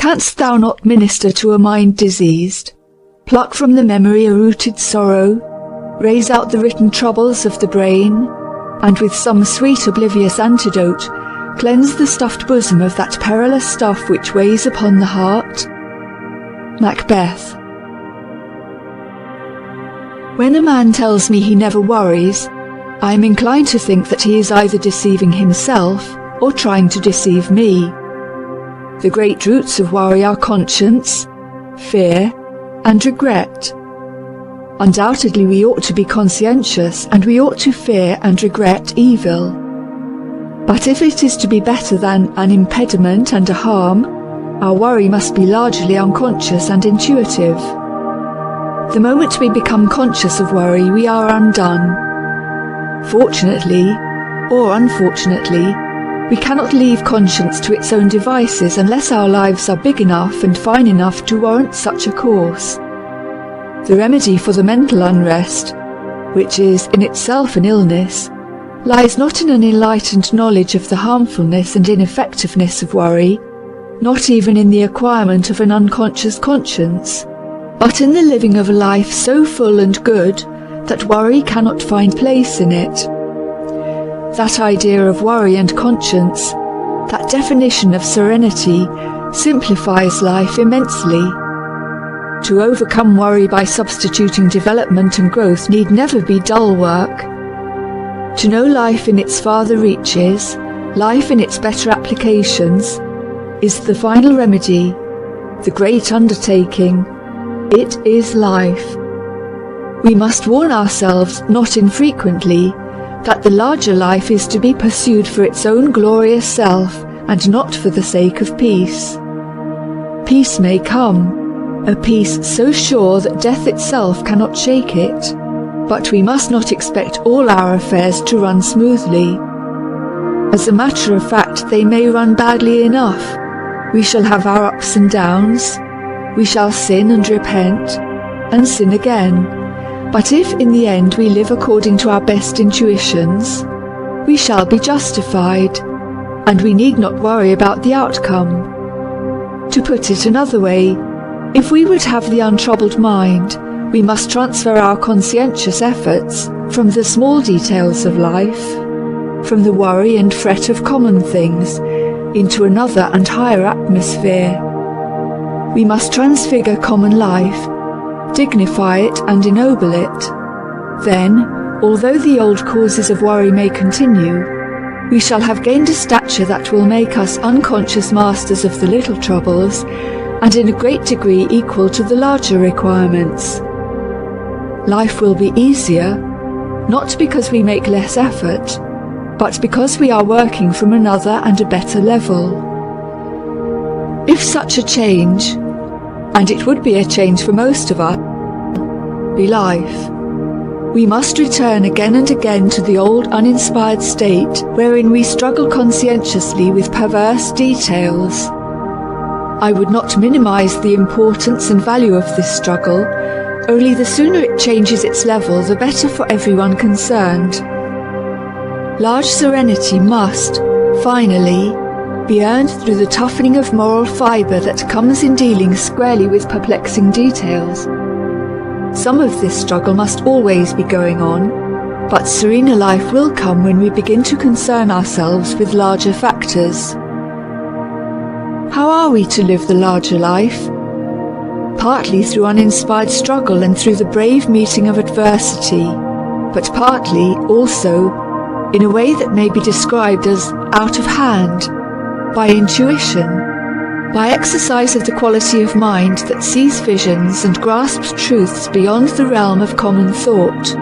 Canst thou not minister to a mind diseased? Pluck from the memory a rooted sorrow, raze out the written troubles of the brain, and with some sweet oblivious antidote, cleanse the stuffed bosom of that perilous stuff which weighs upon the heart? Macbeth. When a man tells me he never worries, I am inclined to think that he is either deceiving himself or trying to deceive me. The great roots of worry are conscience, fear, and regret. Undoubtedly we ought to be conscientious, and we ought to fear and regret evil. But if it is to be better than an impediment and a harm, our worry must be largely unconscious and intuitive. The moment we become conscious of worry, we are undone. Fortunately, or unfortunately, we cannot leave conscience to its own devices unless our lives are big enough and fine enough to warrant such a course. The remedy for the mental unrest, which is in itself an illness, lies not in an enlightened knowledge of the harmfulness and ineffectiveness of worry, not even in the acquirement of an unconscious conscience, but in the living of a life so full and good that worry cannot find place in it. That idea of worry and conscience, that definition of serenity, simplifies life immensely. To overcome worry by substituting development and growth need never be dull work. To know life in its farther reaches, life in its better applications, is the final remedy, the great undertaking. It is life. We must warn ourselves not infrequently that the larger life is to be pursued for its own glorious self and not for the sake of peace. Peace may come, a peace so sure that death itself cannot shake it, but we must not expect all our affairs to run smoothly. As a matter of fact, they may run badly enough. We shall have our ups and downs. We shall sin and repent, and sin again. But if in the end we live according to our best intuitions, we shall be justified, and we need not worry about the outcome. To put it another way, if we would have the untroubled mind, we must transfer our conscientious efforts from the small details of life, from the worry and fret of common things, into another and higher atmosphere. We must transfigure common life, dignify it and ennoble it. Then, although the old causes of worry may continue, we shall have gained a stature that will make us unconscious masters of the little troubles, and in a great degree equal to the larger requirements. Life will be easier, not because we make less effort, but because we are working from another and a better level. If such a change, and it would be a change for most of us, be life, we must return again and again to the old uninspired state wherein we struggle conscientiously with perverse details. I would not minimize the importance and value of this struggle, only the sooner it changes its level, the better for everyone concerned. Large serenity must, finally, be earned through the toughening of moral fibre that comes in dealing squarely with perplexing details. Some of this struggle must always be going on, but serener life will come when we begin to concern ourselves with larger factors. How are we to live the larger life? Partly through uninspired struggle and through the brave meeting of adversity, but partly also in a way that may be described as out of hand, by intuition, by exercise of the quality of mind that sees visions and grasps truths beyond the realm of common thought.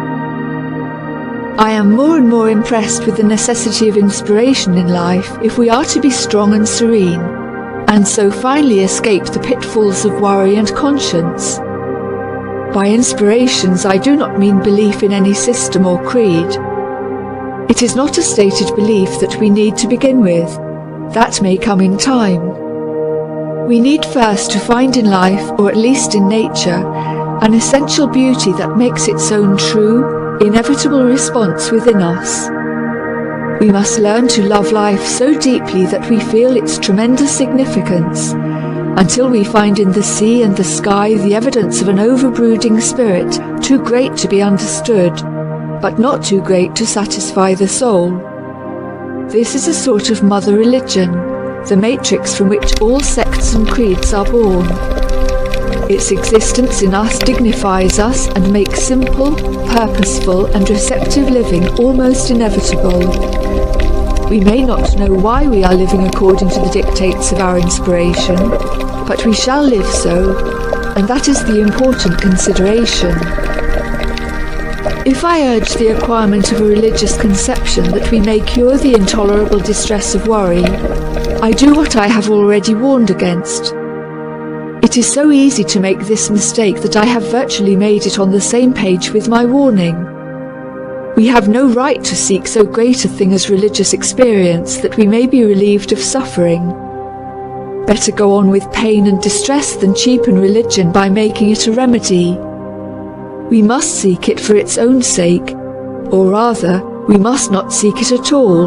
I am more and more impressed with the necessity of inspiration in life if we are to be strong and serene, and so finally escape the pitfalls of worry and conscience. By inspirations I do not mean belief in any system or creed. It is not a stated belief that we need to begin with. That may come in time. We need first to find in life, or at least in nature, an essential beauty that makes its own true, inevitable response within us. We must learn to love life so deeply that we feel its tremendous significance, until we find in the sea and the sky the evidence of an overbrooding spirit, too great to be understood, but not too great to satisfy the soul. This is a sort of mother religion, the matrix from which all sects and creeds are born. Its existence in us dignifies us and makes simple, purposeful and receptive living almost inevitable. We may not know why we are living according to the dictates of our inspiration, but we shall live so, and that is the important consideration. If I urge the acquirement of a religious conception that we may cure the intolerable distress of worry, I do what I have already warned against. It is so easy to make this mistake that I have virtually made it on the same page with my warning. We have no right to seek so great a thing as religious experience that we may be relieved of suffering. Better go on with pain and distress than cheapen religion by making it a remedy. We must seek it for its own sake, or rather, we must not seek it at all,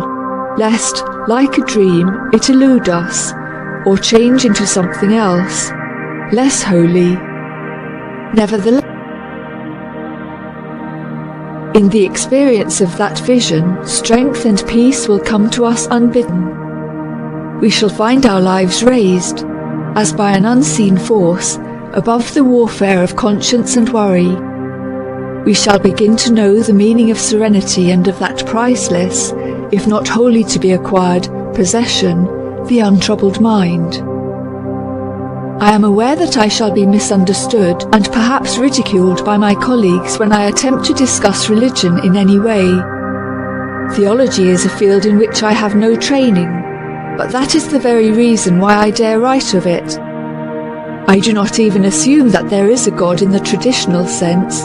lest, like a dream, it elude us, or change into something else, less holy. Nevertheless, in the experience of that vision, strength and peace will come to us unbidden. We shall find our lives raised, as by an unseen force, above the warfare of conscience and worry. We shall begin to know the meaning of serenity and of that priceless, if not wholly to be acquired, possession, the untroubled mind. I am aware that I shall be misunderstood and perhaps ridiculed by my colleagues when I attempt to discuss religion in any way. Theology is a field in which I have no training, but that is the very reason why I dare write of it. I do not even assume that there is a God in the traditional sense.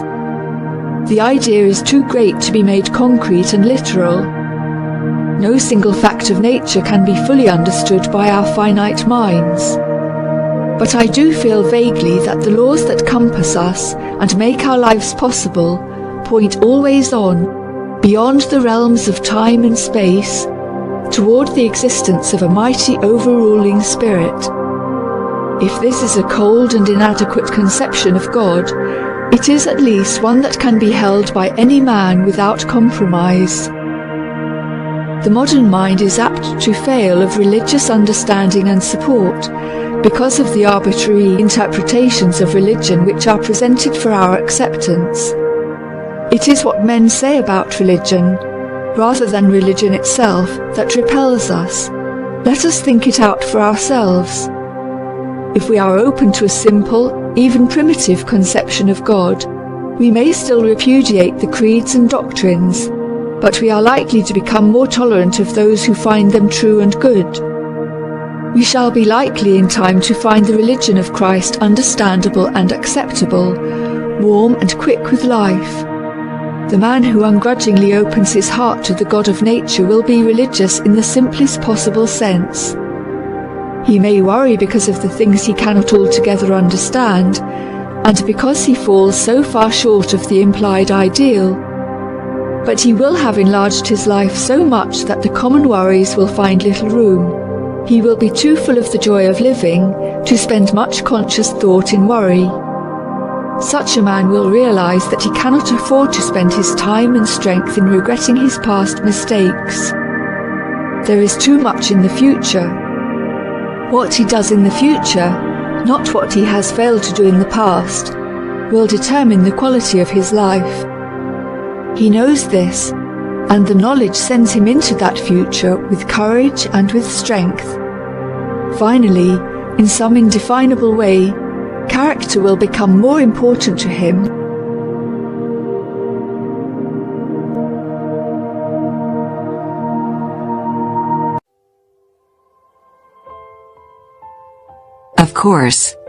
The idea is too great to be made concrete and literal. No single fact of nature can be fully understood by our finite minds. But I do feel vaguely that the laws that compass us and make our lives possible point always on, beyond the realms of time and space, toward the existence of a mighty overruling spirit. If this is a cold and inadequate conception of God, it is at least one that can be held by any man without compromise. The modern mind is apt to fail of religious understanding and support, because of the arbitrary interpretations of religion which are presented for our acceptance. It is what men say about religion, rather than religion itself, that repels us. Let us think it out for ourselves. If we are open to a simple, even primitive conception of God, we may still repudiate the creeds and doctrines, but we are likely to become more tolerant of those who find them true and good. We shall be likely in time to find the religion of Christ understandable and acceptable, warm and quick with life. The man who ungrudgingly opens his heart to the God of nature will be religious in the simplest possible sense. He may worry because of the things he cannot altogether understand, and because he falls so far short of the implied ideal. But he will have enlarged his life so much that the common worries will find little room. He will be too full of the joy of living to spend much conscious thought in worry. Such a man will realize that he cannot afford to spend his time and strength in regretting his past mistakes. There is too much in the future. What he does in the future, not what he has failed to do in the past, will determine the quality of his life. He knows this, and the knowledge sends him into that future with courage and with strength. Finally, in some indefinable way, character will become more important to him.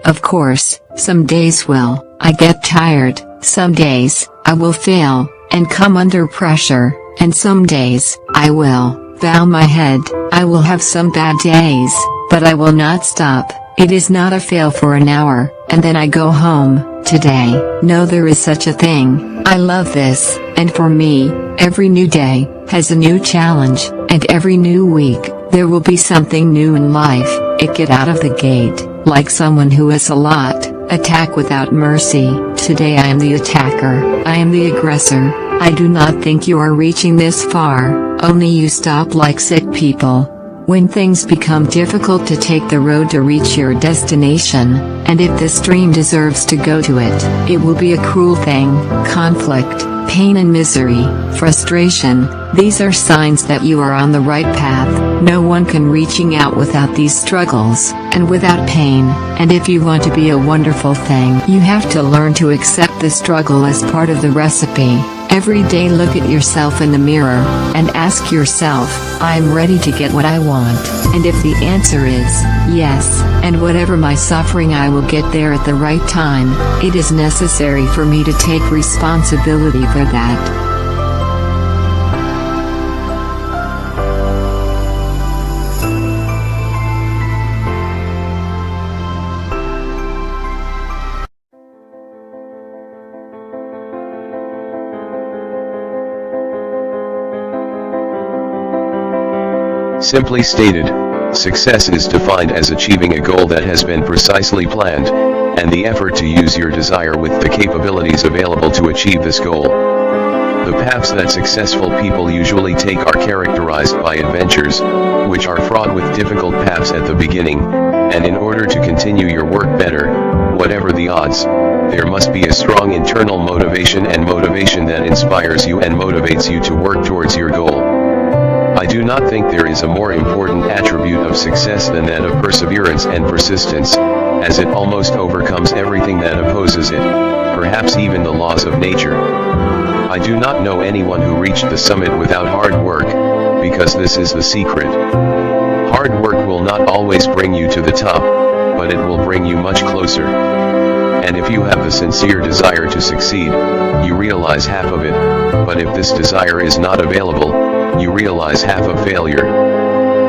Of course, some days I get tired, some days, I will fail, and come under pressure, and some days, I will bow my head. I will have some bad days, but I will not stop. It is not a fail for an hour, and then I go home. Today, no, there is such a thing. I love this, and for me, every new day has a new challenge, and every new week, there will be something new in life. Get out of the gate, like someone who has a lot, attack without mercy. Today I am the attacker, I am the aggressor. I do not think you are reaching this far, only you stop like sick people. When things become difficult to take the road to reach your destination, and if the stream deserves to go to it, it will be a cruel thing. Conflict, pain and misery, frustration, these are signs that you are on the right path. No one can reaching out without these struggles, and without pain, and if you want to be a wonderful thing, you have to learn to accept the struggle as part of the recipe. Every day look at yourself in the mirror, and ask yourself, I'm ready to get what I want, and if the answer is, yes, and whatever my suffering I will get there at the right time, it is necessary for me to take responsibility for that. Simply stated, success is defined as achieving a goal that has been precisely planned, and the effort to use your desire with the capabilities available to achieve this goal. The paths that successful people usually take are characterized by adventures, which are fraught with difficult paths at the beginning, and in order to continue your work better, whatever the odds, there must be a strong internal motivation and motivation that inspires you and motivates you to work towards your goal. I do not think there is a more important attribute of success than that of perseverance and persistence, as it almost overcomes everything that opposes it, perhaps even the laws of nature. I do not know anyone who reached the summit without hard work, because this is the secret. Hard work will not always bring you to the top, but it will bring you much closer. And if you have the sincere desire to succeed, you realize half of it, but if this desire is not available, you realize half of failure.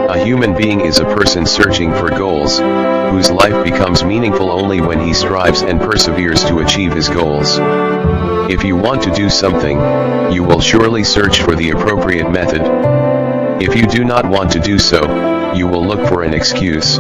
A human being is a person searching for goals, whose life becomes meaningful only when he strives and perseveres to achieve his goals. If you want to do something, you will surely search for the appropriate method. If you do not want to do so, you will look for an excuse.